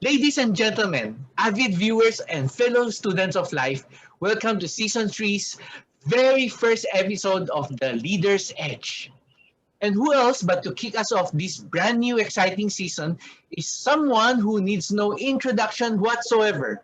Ladies and gentlemen, avid viewers and fellow students of life, welcome to Season three's very first episode of The Leader's Edge. And who else but to kick us off this brand new exciting season is someone who needs no introduction whatsoever.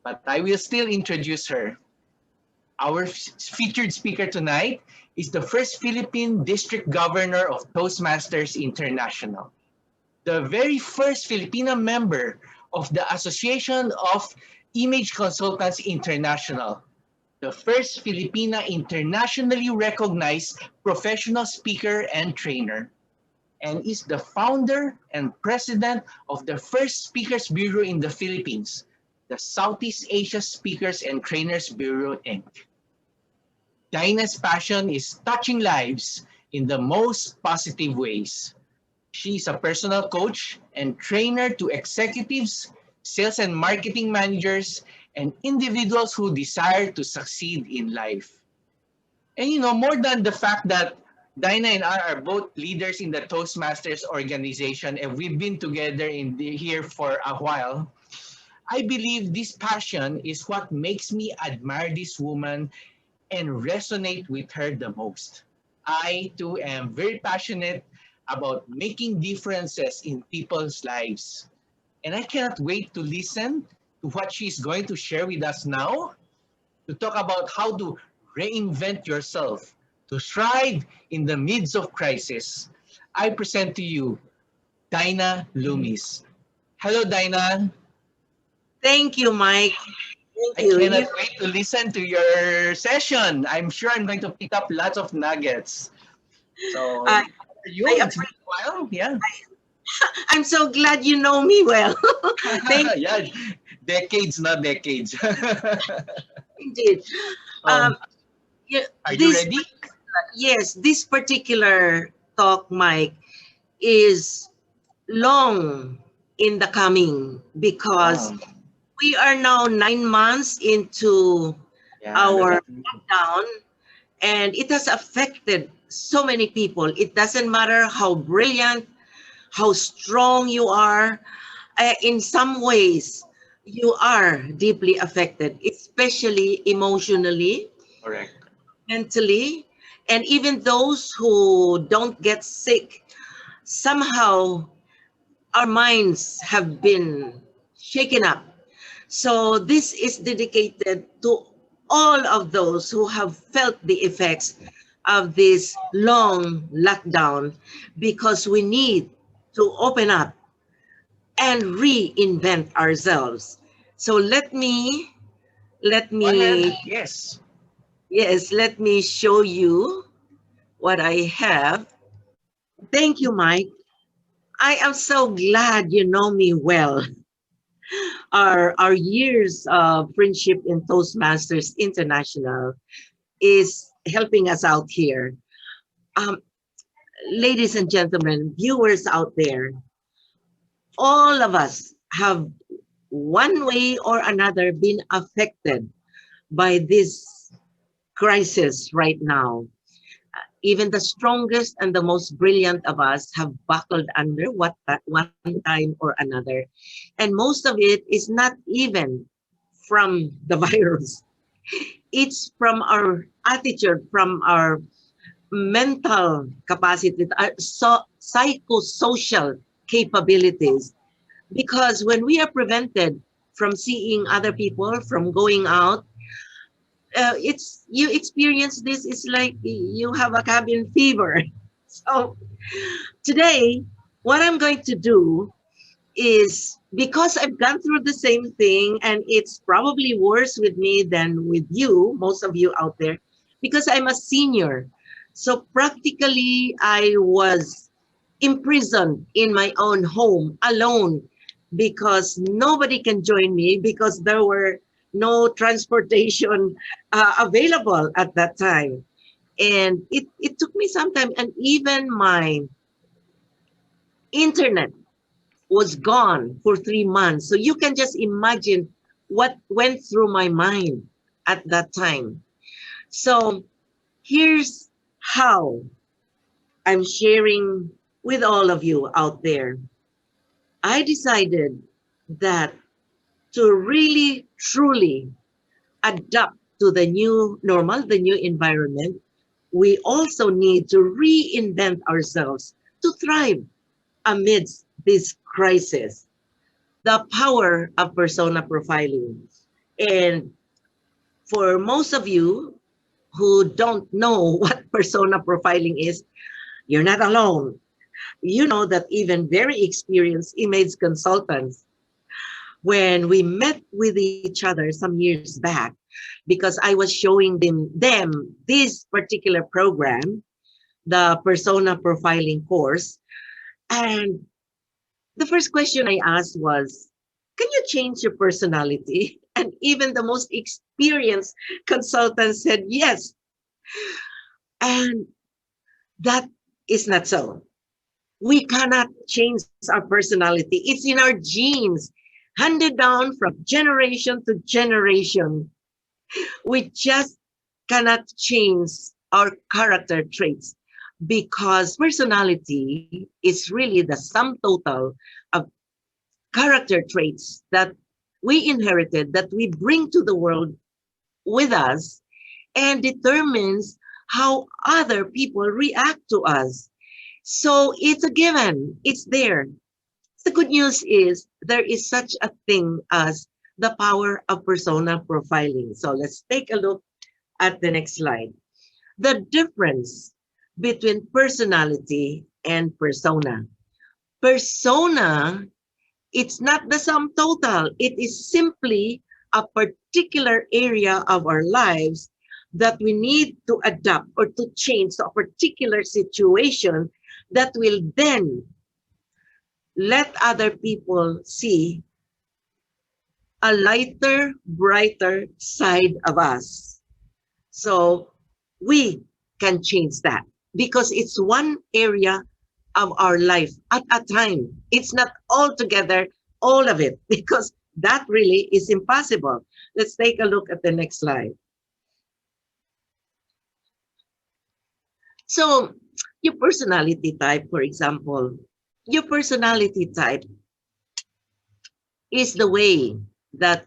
But I will still introduce her. Our featured speaker tonight is the first Philippine District Governor of Toastmasters International, the very first Filipina member of the Association of Image Consultants International, the first Filipina internationally recognized professional speaker and trainer, and is the founder and president of the first Speakers Bureau in the Philippines, the Southeast Asia Speakers and Trainers Bureau, Inc. Dina's passion is touching lives in the most positive ways. She's a personal coach and trainer to executives, sales and marketing managers, and individuals who desire to succeed in life. And more than the fact that Dina and I are both leaders in the Toastmasters organization and we've been together here for a while, I believe this passion is what makes me admire this woman and resonate with her the most. I too am very passionate about making differences in people's lives. And I cannot wait to listen to what she's going to share with us now, to talk about how to reinvent yourself, to thrive in the midst of crisis. I present to you Dina Loomis. Hello, Dina. Thank you, Mike. I Thank you. cannot wait to listen to your session. I'm sure I'm going to pick up lots of nuggets. So, I, how are you? I It's been a while. Yeah. I'm so glad you know me well. Thank Yeah. Decades, not decades. you, indeed. um, Um, yeah, are you this ready? yes, this particular talk, Mike, is long in the coming because Wow. we are now 9 months into Yeah, our right. lockdown, and it has affected so many people. It doesn't matter how brilliant, how strong you are. In some ways, you are deeply affected, especially emotionally, Correct. mentally, and even those who don't get sick. Somehow, our minds have been shaken up. So, this is dedicated to all of those who have felt the effects of this long lockdown because we need to open up and reinvent ourselves. So let Go ahead. me Yes. yes, let me show you what I have. Thank you, Mike. I am so glad you know me well. Our years of friendship in Toastmasters International is helping us out here. Um, Ladies and gentlemen, viewers out there, all of us have one way or another been affected by this crisis right now. Even the strongest and the most brilliant of us have buckled under one time or another. And most of it is not even from the virus. It's from our attitude, from our mental capacity, our psychosocial capabilities. Because when we are prevented from seeing other people, from going out, it's you experience this. It's like you have a cabin fever. So today, what I'm going to do is because I've gone through the same thing, and it's probably worse with me than with you, most of you out there, because I'm a senior. So practically, I was imprisoned in my own home alone because nobody can join me because there were no transportation available at that time. And it took me some time, and even my internet was gone for 3 months. So you can just imagine what went through my mind at that time. So here's how I'm sharing with all of you out there. I decided that to really truly adapt to the new normal, the new environment, we also need to reinvent ourselves to thrive amidst this crisis. The power of persona profiling. And for most of you who don't know what persona profiling is, you're not alone. You know that even very experienced image consultants, when we met with each other some years back, because I was showing them this particular program, the persona profiling course, and the first question I asked was, can you change your personality? And even the most experienced consultant said yes. And that is not so. We cannot change our personality. It's in our genes, handed down from generation to generation. We just cannot change our character traits because personality is really the sum total of character traits that we inherited, that we bring to the world with us, and determines how other people react to us. So it's a given, it's there. The good news is there is such a thing as the power of persona profiling. So let's take a look at the next slide. The difference between personality and persona. Persona, it's not the sum total. It is simply a particular area of our lives that we need to adapt or to change to a particular situation that will then let other people see a lighter, brighter side of us. So we can change that because it's one area of our life at a time. It's not altogether all of it because that really is impossible. Let's take a look at the next slide. So your personality type, for example, your personality type is the way that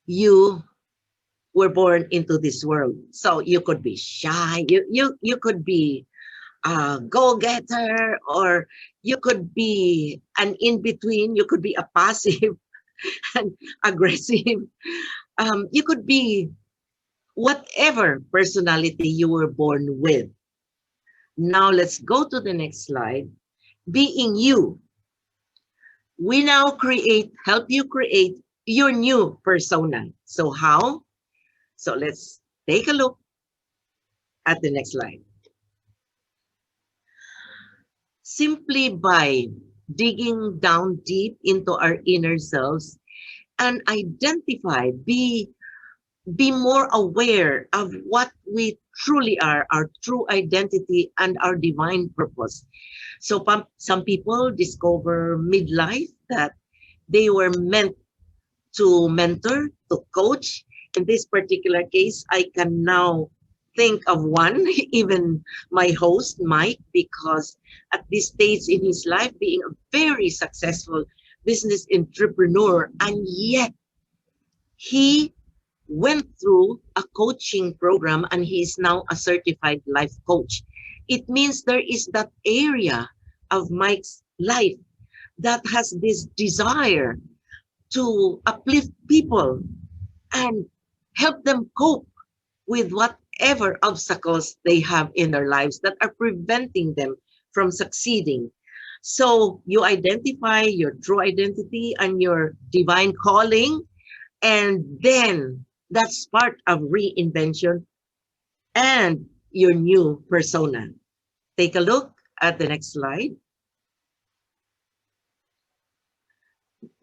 you were born into this world. So you could be shy, you could be a go-getter, or you could be an in-between, you could be a passive and aggressive. You could be whatever personality you were born with. Now let's go to the next slide. Being you. We now help you create your new persona. So how? So let's take a look at the next slide. Simply by digging down deep into our inner selves and identify, be more aware of what we truly are, our true identity and our divine purpose. So some people discover midlife that they were meant to mentor, to coach. In this particular case, I can now think of one, even my host, Mike, because at this stage in his life, being a very successful business entrepreneur, and yet he went through a coaching program and he is now a certified life coach. It means there is that area of Mike's life that has this desire to uplift people and help them cope with whatever obstacles they have in their lives that are preventing them from succeeding. So you identify your true identity and your divine calling, and then that's part of reinvention and your new persona. Take a look at the next slide.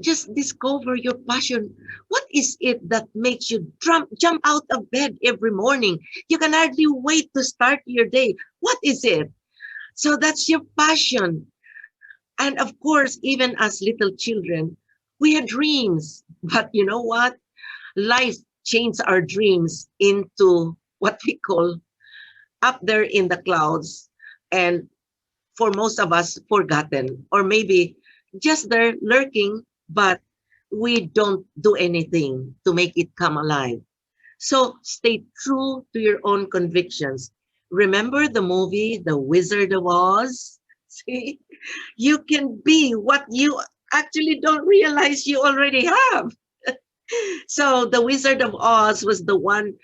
Just discover your passion. What is it that makes you jump out of bed every morning? You can hardly wait to start your day. What is it? So that's your passion. And of course, even as little children, we had dreams. But you know what? Life changed our dreams into what we call up there in the clouds, and for most of us, forgotten, or maybe just there lurking, but we don't do anything to make it come alive. So stay true to your own convictions. Remember the movie, The Wizard of Oz? See, you can be what you actually don't realize you already have. So the Wizard of Oz was the one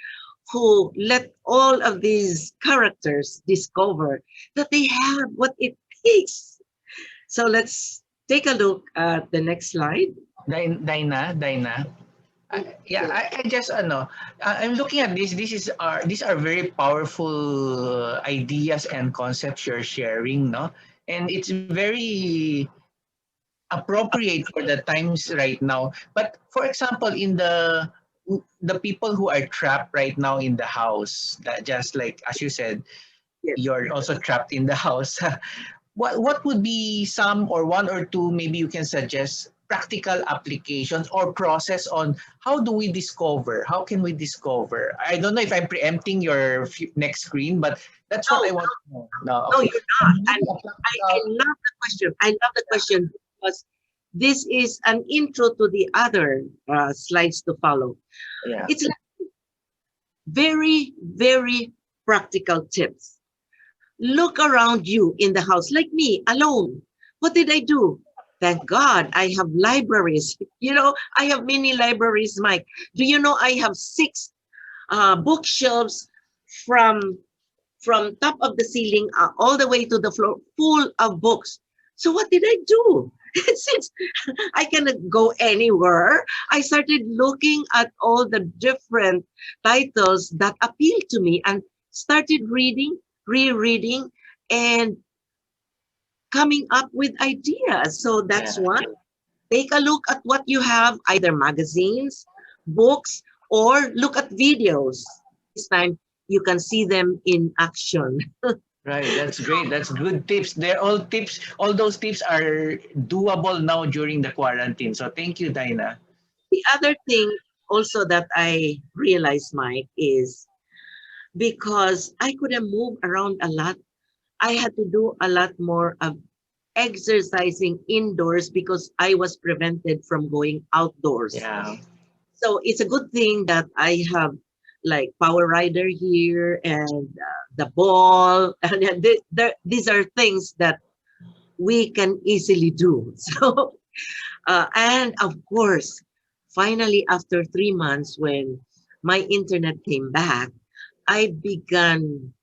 who let all of these characters discover that they have what it takes. So let's take a look at the next slide. Dina. Yeah, I just I'm looking at this. These are very powerful ideas and concepts you're sharing, no? And it's very appropriate for the times right now. But for example, in the people who are trapped right now in the house, that just like as you said, Yes. you're also trapped in the house. What would be some or one or two maybe you can suggest practical applications or process on how do we discover? How can we discover? I don't know if I'm preempting your next screen, but that's what No, I want to know. No, no, okay. you're not. And A I practical, love the question. I love the question because this is an intro to the other slides to follow. yeah. It's like very, very practical tips. Look around you in the house, like me, alone. What did I do? Thank God I have libraries. You know, I have many libraries, Mike. Do you know I have 6 bookshelves from top of the ceiling all the way to the floor, full of books. So what did I do? Since I cannot go anywhere, I started looking at all the different titles that appealed to me and started reading, rereading, and coming up with ideas. So that's Yeah. one. Take a look at what you have, either magazines, books, or look at videos. This time you can see them in action. Right, that's great. That's good tips. They're all tips. All those tips are doable now during the quarantine. So thank you, Dina. The other thing also that I realized, Mike, is because I couldn't move around a lot, I had to do a lot more of exercising indoors because I was prevented from going outdoors. Yeah. So it's a good thing that I have like Power Rider here and the ball. And these are things that we can easily do. So, and of course, finally, after 3 months, when my internet came back, I began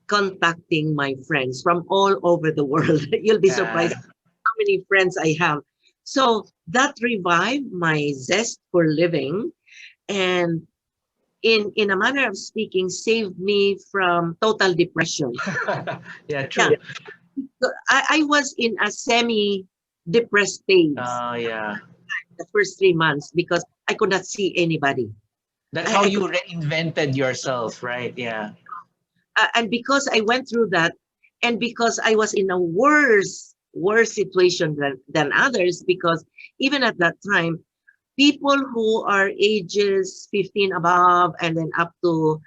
contacting my friends from all over the world. You'll be surprised Yeah. how many friends I have. So that revived my zest for living and in a manner of speaking, saved me from total depression. Yeah, Yeah. true. So I was in a semi-depressed stage Yeah. the first 3 months because I could not see anybody. That's how I you could, reinvented yourself, right? Yeah. and because I went through that, and because I was in a worse situation than others, because even at that time, people who are ages 15 above and then up to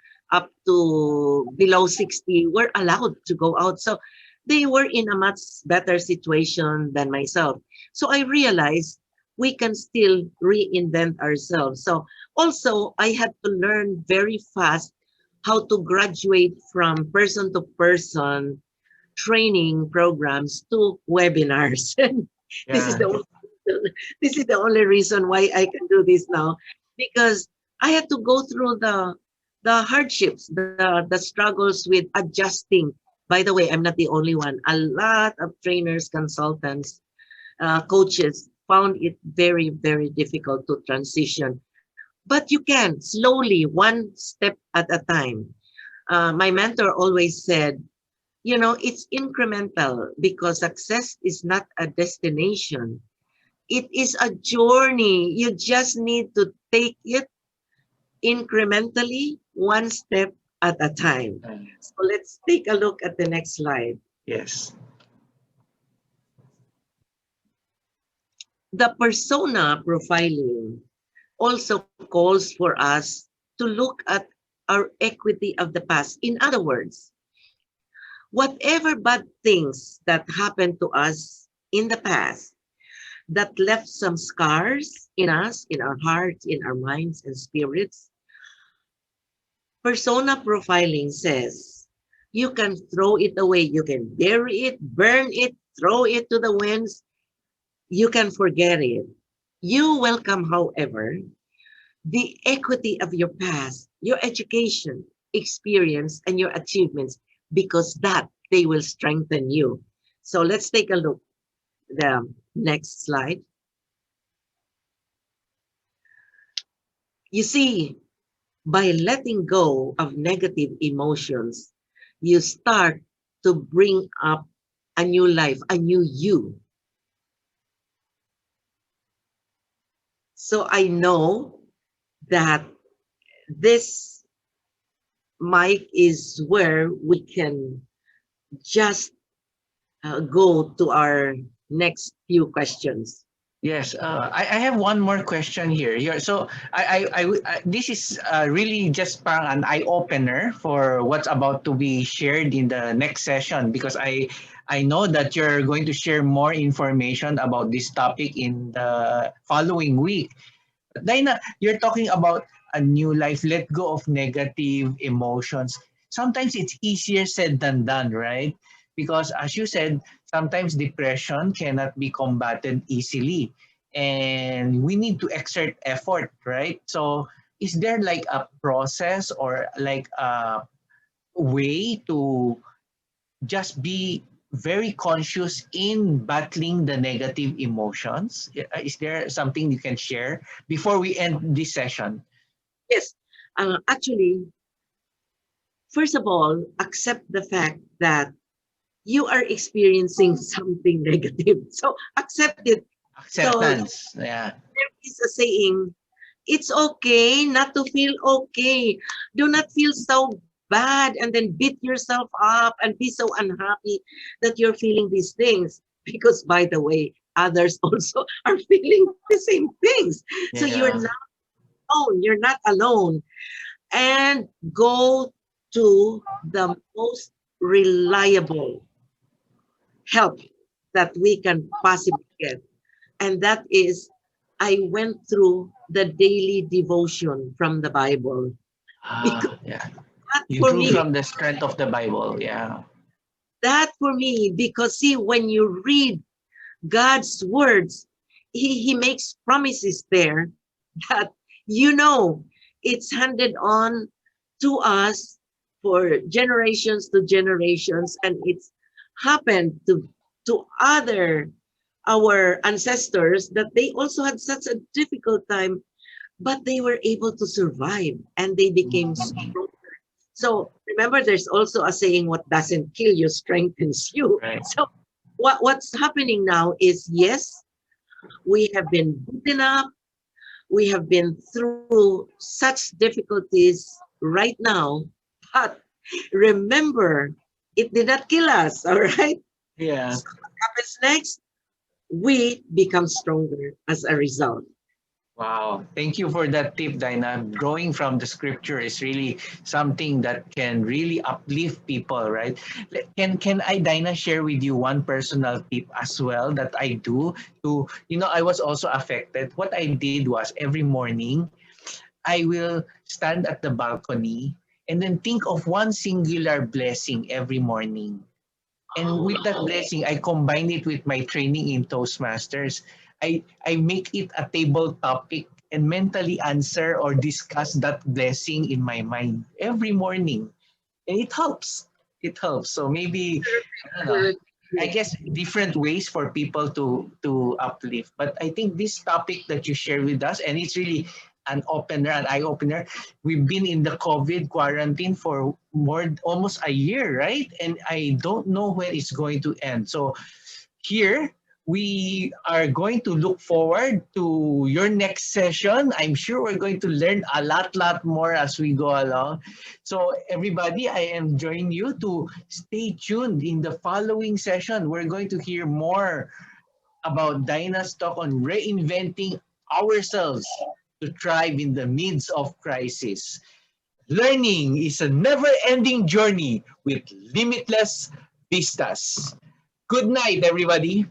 below 60 were allowed to go out. So they were in a much better situation than myself. So I realized we can still reinvent ourselves. So also I had to learn very fast how to graduate from person to person training programs to webinars. this is Yeah. the only, this is the only reason why I can do this now, because I had to go through the hardships, the struggles with adjusting. By the way, I'm not the only one. A lot of trainers, consultants, coaches found it very, very difficult to transition. But you can slowly, one step at a time. My mentor always said, you know, it's incremental because success is not a destination. It is a journey. You just need to take it incrementally, one step at a time. So let's take a look at the next slide. Yes. The persona profiling also calls for us to look at our equity of the past. In other words, whatever bad things that happened to us in the past, that left some scars in us, in our hearts, in our minds and spirits. Persona profiling says you can throw it away, you can bury it, burn it, throw it to the winds, you can forget it. You welcome, however, the equity of your past, your education, experience, and your achievements, because that they will strengthen you. So let's take a look. The next slide. You see, by letting go of negative emotions, you start to bring up a new life, a new you. So I know that this mic is where we can just go to our next few questions. Yes, I have one more question here. So this is really just parang an eye opener for what's about to be shared in the next session, because I know that you're going to share more information about this topic in the following week. Dina, you're talking about a new life, let go of negative emotions. Sometimes it's easier said than done, right? Because as you said, sometimes depression cannot be combated easily. And we need to exert effort, right? So is there like a process or like a way to just be very conscious in battling the negative emotions? Is there something you can share before we end this session? Yes, actually, first of all, accept the fact that you are experiencing something negative. So accept it. So Acceptance. Yeah. there is a saying, it's okay not to feel okay. Do not feel so bad and then beat yourself up and be so unhappy that you're feeling these things. Because, by the way, others also are feeling the same things. So you're Yeah. not alone. You're not alone. And go to the most reliable help that we can possibly get. And that is, I went through the daily devotion from the Bible. Because Yeah. that You for drew me, from the strength of the Bible. Yeah. because see, when you read God's words, he makes promises there that, you know, it's handed on to us for generations to generations, and it's happened to other our ancestors that they also had such a difficult time, but they were able to survive and they became Mhm. strong. So remember, there's also a saying, what doesn't kill you strengthens you. Right. So what's happening now is, yes, we have been beaten up, we have been through such difficulties right now, but remember, it did not kill us, all right? Yeah. So what happens next? We become stronger as a result. Wow. Thank you for that tip, Dina. Drawing from the scripture is really something that can really uplift people, right? Can I, Dina, share with you one personal tip as well that I do to, I was also affected. What I did was every morning, I will stand at the balcony and then think of one singular blessing every morning. And with that blessing, I combine it with my training in Toastmasters. I make it a table topic and mentally answer or discuss that blessing in my mind every morning. And it helps. It helps. So maybe, I don't know, I Yes. guess different ways for people to uplift. But I think this topic that you share with us, and it's really an opener, an eye opener. We've been in the COVID quarantine for almost a year, right? And I don't know when it's going to end. So here we are going to look forward to your next session. I'm sure we're going to learn a lot more as we go along. So everybody, I am joining you to stay tuned in the following session. We're going to hear more about Dina's talk on reinventing ourselves to thrive in the midst of crisis. Learning is a never-ending journey with limitless vistas. Good night, everybody.